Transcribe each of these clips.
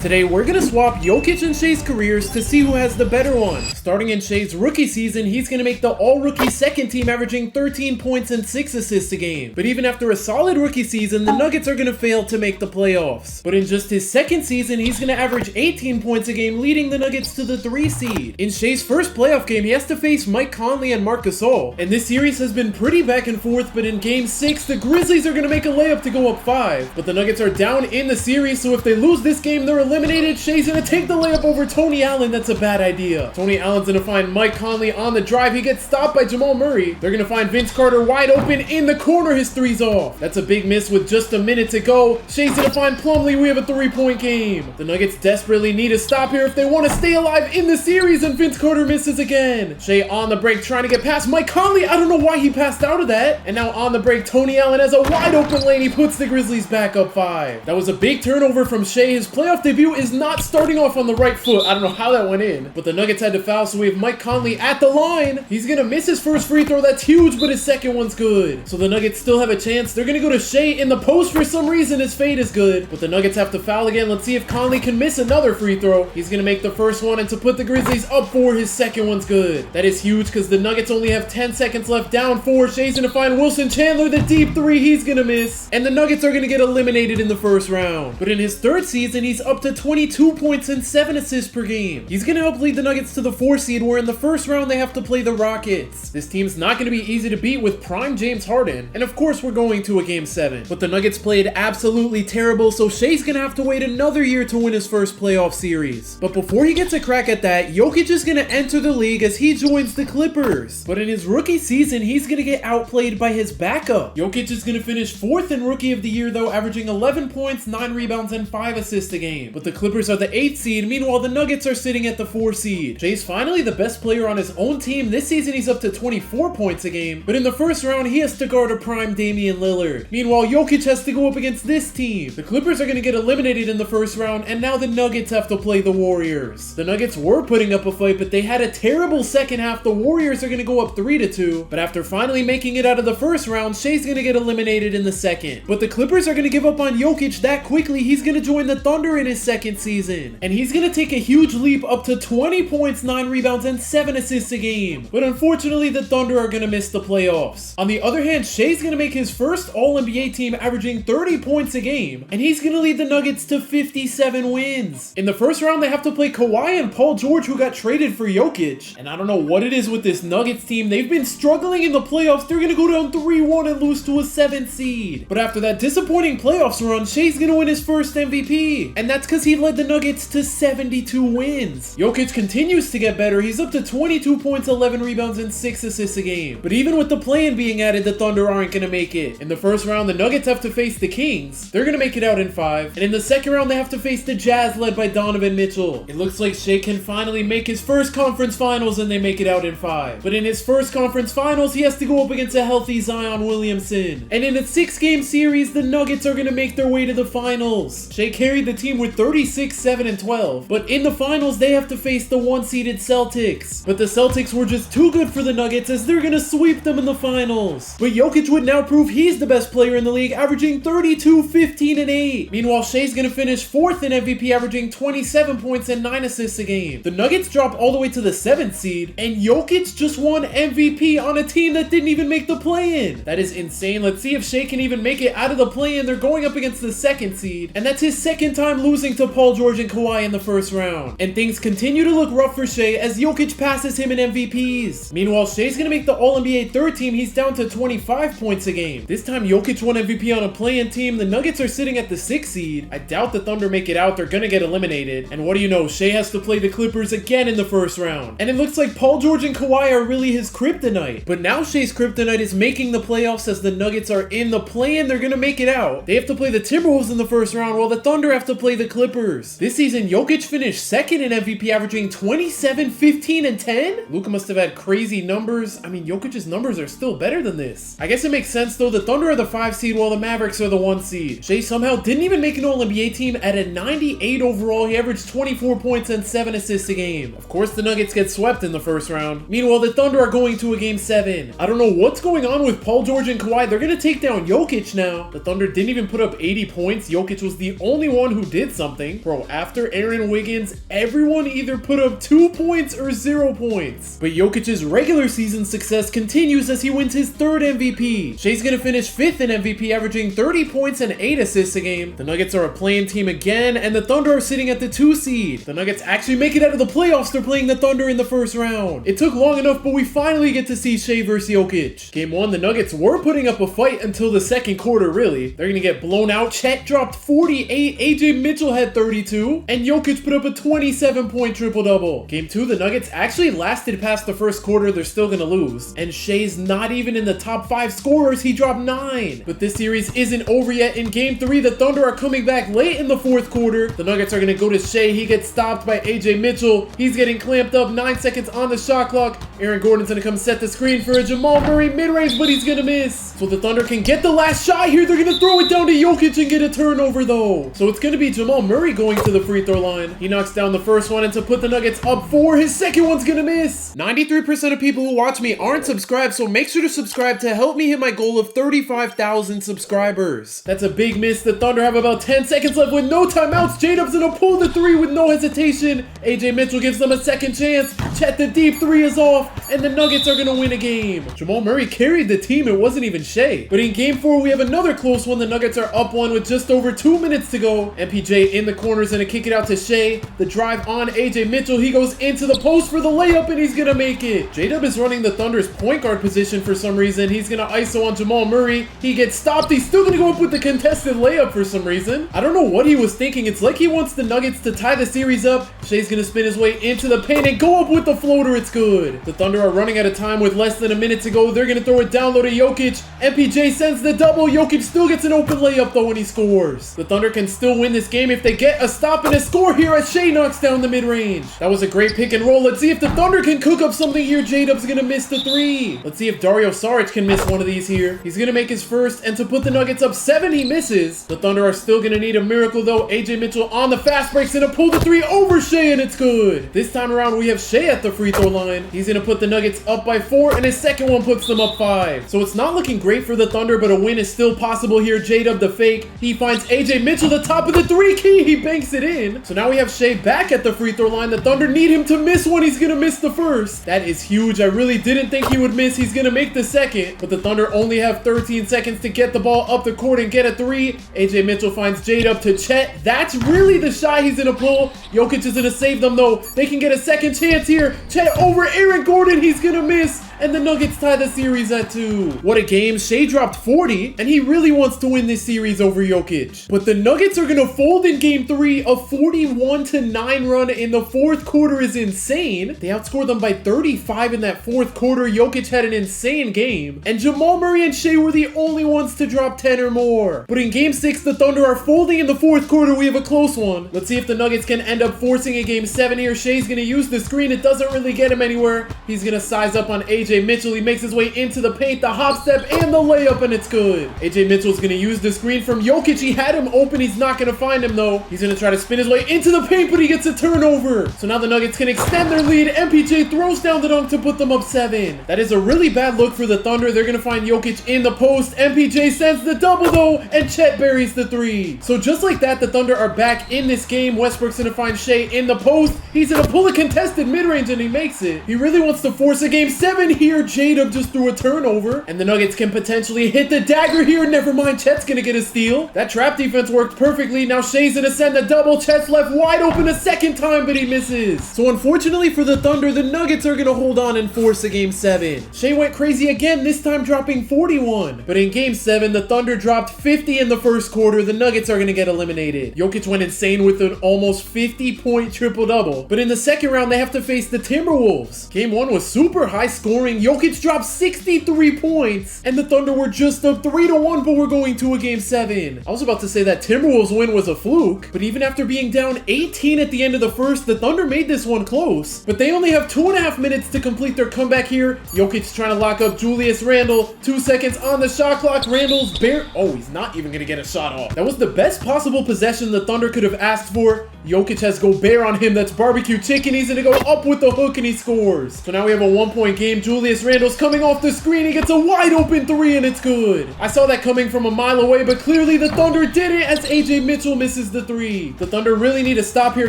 Today, we're gonna swap Jokic and Shai's careers to see who has the better one. Starting in Shai's rookie season, he's gonna make the all-rookie second team, averaging 13 points and 6 assists a game. But even after a solid rookie season, the Nuggets are gonna fail to make the playoffs. But in just his second season, he's gonna average 18 points a game, leading the Nuggets to the 3 seed. In Shai's first playoff game, he has to face Mike Conley and Marc Gasol. And this series has been pretty back and forth, but in game 6, the Grizzlies are gonna make a layup to go up 5. But the Nuggets are down in the series, so if they lose this game, they're eliminated. Shai's gonna take the layup over Tony Allen. That's a bad idea. Tony Allen's gonna find Mike Conley on the drive. He gets stopped by Jamal Murray. They're gonna find Vince Carter wide open in the corner. His three's off. That's a big miss with just a minute to go. Shai's gonna find Plumlee. We have a 3-point game. The Nuggets desperately need a stop here if they want to stay alive in the series, and Vince Carter misses again. Shai on the break trying to get past Mike Conley. I don't know why he passed out of that. And now on the break, Tony Allen has a wide open lane. He puts the Grizzlies back up 5. That was a big turnover from Shai. His playoff debut is not starting off on the right foot. I don't know how that went in, but the Nuggets had to foul, so we have Mike Conley at the line. He's gonna miss his first free throw. That's huge, but his second one's good. So the Nuggets still have a chance. They're gonna go to Shai in the post. For some reason, his fade is good, but the Nuggets have to foul again. Let's see if Conley can miss another free throw. He's gonna make the first one, and to put the Grizzlies up 4, his second one's good. That is huge because the Nuggets only have 10 seconds left, down 4. Shai's gonna find Wilson Chandler, the deep 3. He's gonna miss, and the Nuggets are gonna get eliminated in the first round. But in his third season, he's up to 22 points and 7 assists per game. He's gonna help lead the Nuggets to the 4 seed, where in the first round they have to play the Rockets. This team's not gonna be easy to beat with prime James Harden, and of course we're going to a game 7. But the Nuggets played absolutely terrible, so Shai's gonna have to wait another year to win his first playoff series. But before he gets a crack at that, Jokic is gonna enter the league as he joins the Clippers. But in his rookie season, he's gonna get outplayed by his backup. Jokic is gonna finish 4th in Rookie of the Year though, averaging 11 points, 9 rebounds, and 5 assists a game. But the Clippers are the 8th seed, meanwhile the Nuggets are sitting at the 4 seed. Shai's finally the best player on his own team. This season he's up to 24 points a game, but in the first round he has to guard a prime Damian Lillard. Meanwhile, Jokic has to go up against this team. The Clippers are going to get eliminated in the first round, and now the Nuggets have to play the Warriors. The Nuggets were putting up a fight, but they had a terrible second half. The Warriors are going to go up 3-2, but after finally making it out of the first round, Shai's going to get eliminated in the second. But the Clippers are going to give up on Jokic that quickly. He's going to join the Thunder in his second season, and he's going to take a huge leap up to 20 points, 9 rebounds, and 7 assists a game. But unfortunately, the Thunder are going to miss the playoffs. On the other hand, Shai's going to make his first All-NBA team, averaging 30 points a game, and he's going to lead the Nuggets to 57 wins. In the first round, they have to play Kawhi and Paul George, who got traded for Jokic. And I don't know what it is with this Nuggets team. They've been struggling in the playoffs. They're going to go down 3-1 and lose to a 7th seed. But after that disappointing playoffs run, Shai's going to win his first MVP. And that's because he led the Nuggets to 72 wins. Jokic continues to get better. He's up to 22 points, 11 rebounds, and 6 assists a game. But even with the play-in being added, the Thunder aren't going to make it. In the first round, the Nuggets have to face the Kings. They're going to make it out in 5. And in the second round, they have to face the Jazz, led by Donovan Mitchell. It looks like Shai can finally make his first conference finals, and they make it out in 5. But in his first conference finals, he has to go up against a healthy Zion Williamson. And in a 6-game series, the Nuggets are going to make their way to the finals. Shai carried the team with 36, 7, and 12. But in the finals, they have to face the 1-seeded Celtics. But the Celtics were just too good for the Nuggets, as they're gonna sweep them in the finals. But Jokic would now prove he's the best player in the league, averaging 32, 15, and 8. Meanwhile, Shai's gonna finish 4th in MVP, averaging 27 points and 9 assists a game. The Nuggets drop all the way to the 7th seed, and Jokic just won MVP on a team that didn't even make the play-in. That is insane. Let's see if Shai can even make it out of the play-in. They're going up against the 2nd seed, and that's his second time losing to Paul George and Kawhi in the first round. And things continue to look rough for Shai as Jokic passes him in MVPs. Meanwhile, Shai's gonna make the All-NBA 3rd team. He's down to 25 points a game. This time, Jokic won MVP on a play-in team. The Nuggets are sitting at the 6th seed. I doubt the Thunder make it out. They're gonna get eliminated. And what do you know? Shai has to play the Clippers again in the first round. And it looks like Paul George and Kawhi are really his kryptonite. But now Shai's kryptonite is making the playoffs as the Nuggets are in the play-in. They're gonna make it out. They have to play the Timberwolves in the first round, while the Thunder have to play the Clippers. This season, Jokic finished 2nd in MVP, averaging 27, 15, and 10? Luka must have had crazy numbers. I mean, Jokic's numbers are still better than this. I guess it makes sense though. The Thunder are the 5 seed while the Mavericks are the 1 seed. Shai somehow didn't even make an All-NBA team. At a 98 overall, he averaged 24 points and 7 assists a game. Of course, the Nuggets get swept in the first round. Meanwhile, the Thunder are going to a game 7. I don't know what's going on with Paul George and Kawhi. They're going to take down Jokic now. The Thunder didn't even put up 80 points. Jokic was the only one who did something. something. Bro, after Aaron Wiggins, everyone either put up 2 points or 0 points. But Jokic's regular season success continues as he wins his 3rd MVP. Shai's gonna finish 5th in MVP, averaging 30 points and 8 assists a game. The Nuggets are a play-in team again, and the Thunder are sitting at the 2 seed. The Nuggets actually make it out of the playoffs. They're playing the Thunder in the first round. It took long enough, but we finally get to see Shai versus Jokic. Game 1, the Nuggets were putting up a fight until the second quarter, really. They're gonna get blown out. Chet dropped 48, AJ Mitchell had 32, and Jokic put up a 27-point triple-double. Game 2, the Nuggets actually lasted past the first quarter. They're still gonna lose. And Shai's not even in the top 5 scorers. He dropped 9. But this series isn't over yet. In Game 3, the Thunder are coming back late in the 4th quarter. The Nuggets are gonna go to Shai. He gets stopped by AJ Mitchell. He's getting clamped up. 9 seconds on the shot clock. Aaron Gordon's gonna come set the screen for a Jamal Murray mid-range, but he's gonna miss. So the Thunder can get the last shot here. They're gonna throw it down to Jokic and get a turnover though. So it's gonna be Jamal Murray going to the free throw line. He knocks down the first one, and to put the Nuggets up 4, his second one's gonna miss. 93% of people who watch me aren't subscribed, so make sure to subscribe to help me hit my goal of 35,000 subscribers. That's a big miss. The Thunder have about 10 seconds left with no timeouts. J-Dub's gonna pull the 3 with no hesitation. AJ Mitchell gives them a second chance. Chet, the deep 3 is off, and the Nuggets are gonna win a game. Jamal Murray carried the team. It wasn't even Shai. But in Game 4, we have another close one. The Nuggets are up 1 with just over 2 minutes to go. MPJ in the corner is gonna kick it out to Shai. The drive on AJ Mitchell. He goes into the post for the layup, and he's gonna make it. J-Dub is running the Thunder's point guard position for some reason. He's gonna ISO on Jamal Murray. He gets stopped. He's still gonna go up with the contested layup for some reason. I don't know what he was thinking. It's like he wants the Nuggets to tie the series up. Shai's gonna spin his way into the paint and go up with the floater. It's good. The Thunder are running out of time with less than a minute to go. They're gonna throw it down low to Jokic. MPJ sends the double. Jokic still gets an open layup though when he scores. The Thunder can still win this game if they get a stop and a score here as Shai knocks down the mid-range. That was a great pick and roll. Let's see if the Thunder can cook up something here. J-Dub's gonna miss the 3. Let's see if Dario Saric can miss one of these here. He's gonna make his first, and to put the Nuggets up 7, he misses. The Thunder are still gonna need a miracle though. AJ Mitchell on the fast breaks and pull the 3 over Shai, and it's good. This time around we have Shai at the free throw line. He's gonna put the Nuggets up by 4, and his second one puts them up 5. So it's not looking great for the Thunder, but a win is still possible here. J-Dub the fake. He finds AJ Mitchell, the top of the 3 key. He banks it in. So now we have Shai back at the free throw line. The Thunder need him to miss one. He's gonna miss the first. That is huge. I really didn't think he would miss. He's gonna make the second, but the Thunder only have 13 seconds to get the ball up the court and get a 3. AJ Mitchell finds J-Dub to Chet. That's really the shot he's gonna pull. Jokic is gonna save them though. They can get a second chance here. Chet over Aaron Gordon. He's gonna miss, and the Nuggets tie the series at 2. What a game. Shai dropped 40, and he really wants to win this series over Jokic. But the Nuggets are gonna fold in Game 3. A 41-9 run in the 4th quarter is insane. They outscored them by 35 in that 4th quarter. Jokic had an insane game, and Jamal Murray and Shai were the only ones to drop 10 or more. But in Game 6, the Thunder are folding in the 4th quarter. We have a close one. Let's see if the Nuggets can end up forcing a Game 7 here. Shai's gonna use the screen. It doesn't really get him anywhere. He's gonna size up on AJ Mitchell. He makes his way into the paint, the hop step, and the layup, and it's good. AJ Mitchell's gonna use the screen from Jokic. He had him open. He's not gonna find him though. He's gonna try to spin his way into the paint, but he gets a turnover. So now the Nuggets can extend their lead. MPJ throws down the dunk to put them up 7. That is a really bad look for the Thunder. They're gonna find Jokic in the post. MPJ sends the double though, and Chet buries the 3. So just like that, the Thunder are back in this game. Westbrook's gonna find Shai in the post. He's gonna pull a contested mid-range, and he makes it. He really wants to force a Game 7 here. J-Dub just threw a turnover, and the Nuggets can potentially hit the dagger here. Never mind, Chet's gonna get a steal. That trap defense worked perfectly. Now Shai's gonna send the double. Chet's left wide open a second time, but he misses. So unfortunately for the Thunder, the Nuggets are gonna hold on and force a Game 7. Shai went crazy again, this time dropping 41. But in Game 7, the Thunder dropped 50 in the 1st quarter. The Nuggets are gonna get eliminated. Jokic went insane with an almost 50-point triple-double. But in the second round, they have to face the Timberwolves. Game 1 was super high scoring. Jokic dropped 63 points, and the Thunder were just up 3-1, but we're going to a Game 7. I was about to say that Timberwolves win was a fluke, but even after being down 18 at the end of the first, the Thunder made this one close. But they only have 2.5 minutes to complete their comeback here. Jokic trying to lock up Julius Randle. 2 seconds on the shot clock. Randle's oh, he's not even gonna get a shot off. That was the best possible possession the Thunder could have asked for. Jokic has Gobert on him. That's barbecue chicken. He's gonna go up with the hook, and he scores. So now we have a 1-point game. Julius Julius Randle's coming off the screen. He gets a wide open three and it's good. I saw that coming from a mile away, but clearly the Thunder did it as AJ Mitchell misses the three. The Thunder really need to stop here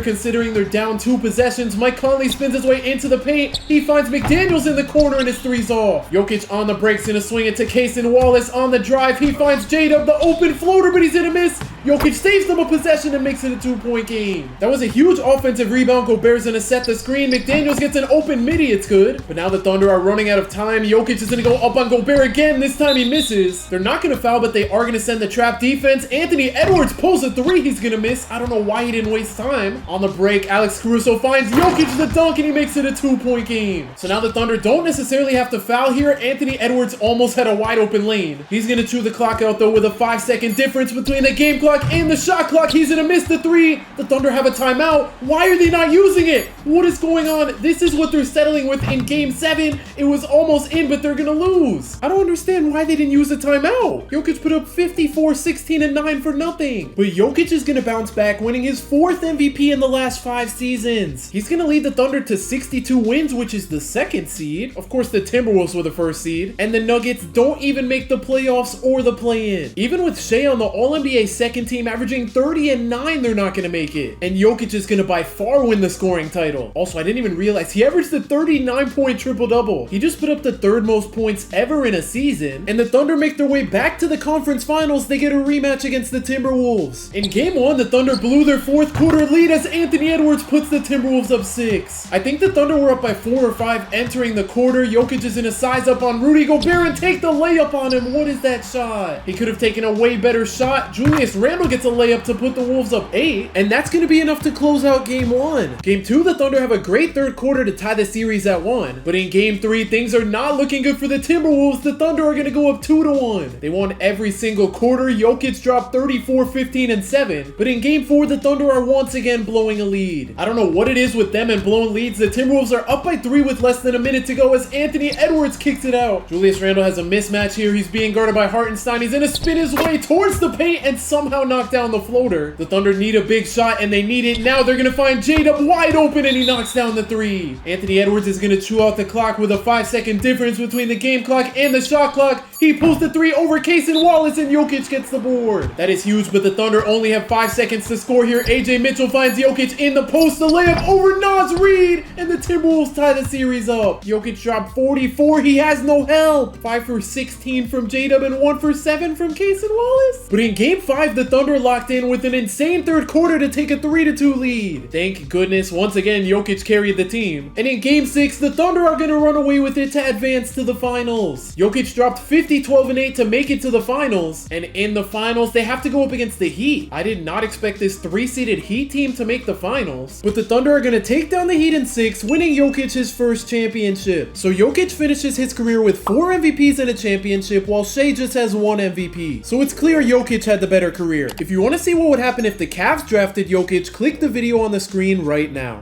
considering they're down 2 possessions. Mike Conley spins his way into the paint. He finds McDaniels in the corner and his three's off. Jokic on the breaks gonna swing it to Cason Wallace on the drive. He finds J-Dub the open floater, but he's gonna miss. Jokic saves them a possession and makes it a 2-point game. That was a huge offensive rebound. Gobert's gonna set the screen. McDaniels gets an open midi. It's good. But now the Thunder are running out of time. Jokic is gonna go up on Gobert again. This time he misses. They're not gonna foul, but they are gonna send the trap defense. Anthony Edwards pulls a three. He's gonna miss. I don't know why he didn't waste time. On the break, Alex Caruso finds Jokic the dunk and he makes it a 2-point game. So now the Thunder don't necessarily have to foul here. Anthony Edwards almost had a wide open lane. He's gonna chew the clock out though with a 5-second difference between the game clock and the shot clock. He's gonna miss the three. The Thunder have a timeout. Why are they not using it? What is going on? This is what they're settling with in game 7. It was almost in, but they're gonna lose. I don't understand why they didn't use the timeout. Jokic put up 54, 16, and 9 for nothing. But Jokic is gonna bounce back, winning his 4th MVP in the last 5 seasons. He's gonna lead the Thunder to 62 wins, which is the 2nd seed. Of course, the Timberwolves were the 1st seed. And the Nuggets don't even make the playoffs or the play-in. Even with Shai on the All-NBA 2nd team averaging 30 and 9, they're not gonna make it. And Jokic is gonna by far win the scoring title. Also, I didn't even realize he averaged the 39-point triple-double. He just put up the 3rd most points ever in a season. And the Thunder make their way back to the conference finals. They get a rematch against the Timberwolves. In game 1, the Thunder blew their 4th quarter lead as Anthony Edwards puts the Timberwolves up 6. I think the Thunder were up by 4 or 5 entering the quarter. Jokic is gonna size up on Rudy Gobert and take the layup on him. What is that shot? He could have taken a way better shot. Julius Randle gets a layup to put the Wolves up 8, and that's gonna be enough to close out game 1. Game 2, the Thunder have a great 3rd quarter to tie the series at 1, but in game 3, things are not looking good for the Timberwolves. The Thunder are gonna go up 2-1. They won every single quarter. Jokic dropped 34, 15, and 7, but in game 4, the Thunder are once again blowing a lead. I don't know what it is with them and blowing leads. The Timberwolves are up by 3 with less than a minute to go as Anthony Edwards kicks it out. Julius Randle has a mismatch here. He's being guarded by Hartenstein. He's gonna spin his way towards the paint and somehow knock down the floater. The Thunder need a big shot and they need it now. They're gonna find J-Dub wide open and he knocks down the 3. Anthony Edwards is gonna chew out the clock with a 5-second difference between the game clock and the shot clock. He pulls the 3 over Cason Wallace and Jokic gets the board. That is huge, but the Thunder only have 5 seconds to score here. AJ Mitchell finds Jokic in the post, the layup over Naz Reid, and the Timberwolves tie the series up. Jokic dropped 44. He has no help. 5 for 16 from J-Dub and 1 for 7 from Cason Wallace. But in game 5, the Thunder locked in with an insane 3rd quarter to take a 3-2 lead. Thank goodness, once again, Jokic carried the team. And in game 6, the Thunder are going to run away with it to advance to the finals. Jokic dropped 50, 12, and 8 to make it to the finals. And in the finals, they have to go up against the Heat. I did not expect this 3-seeded Heat team to make the finals. But the Thunder are going to take down the Heat in 6, winning Jokic his 1st championship. So Jokic finishes his career with 4 MVPs and a championship, while Shai just has 1 MVP. So it's clear Jokic had the better career. If you want to see what would happen if the Cavs drafted Jokic, click the video on the screen right now.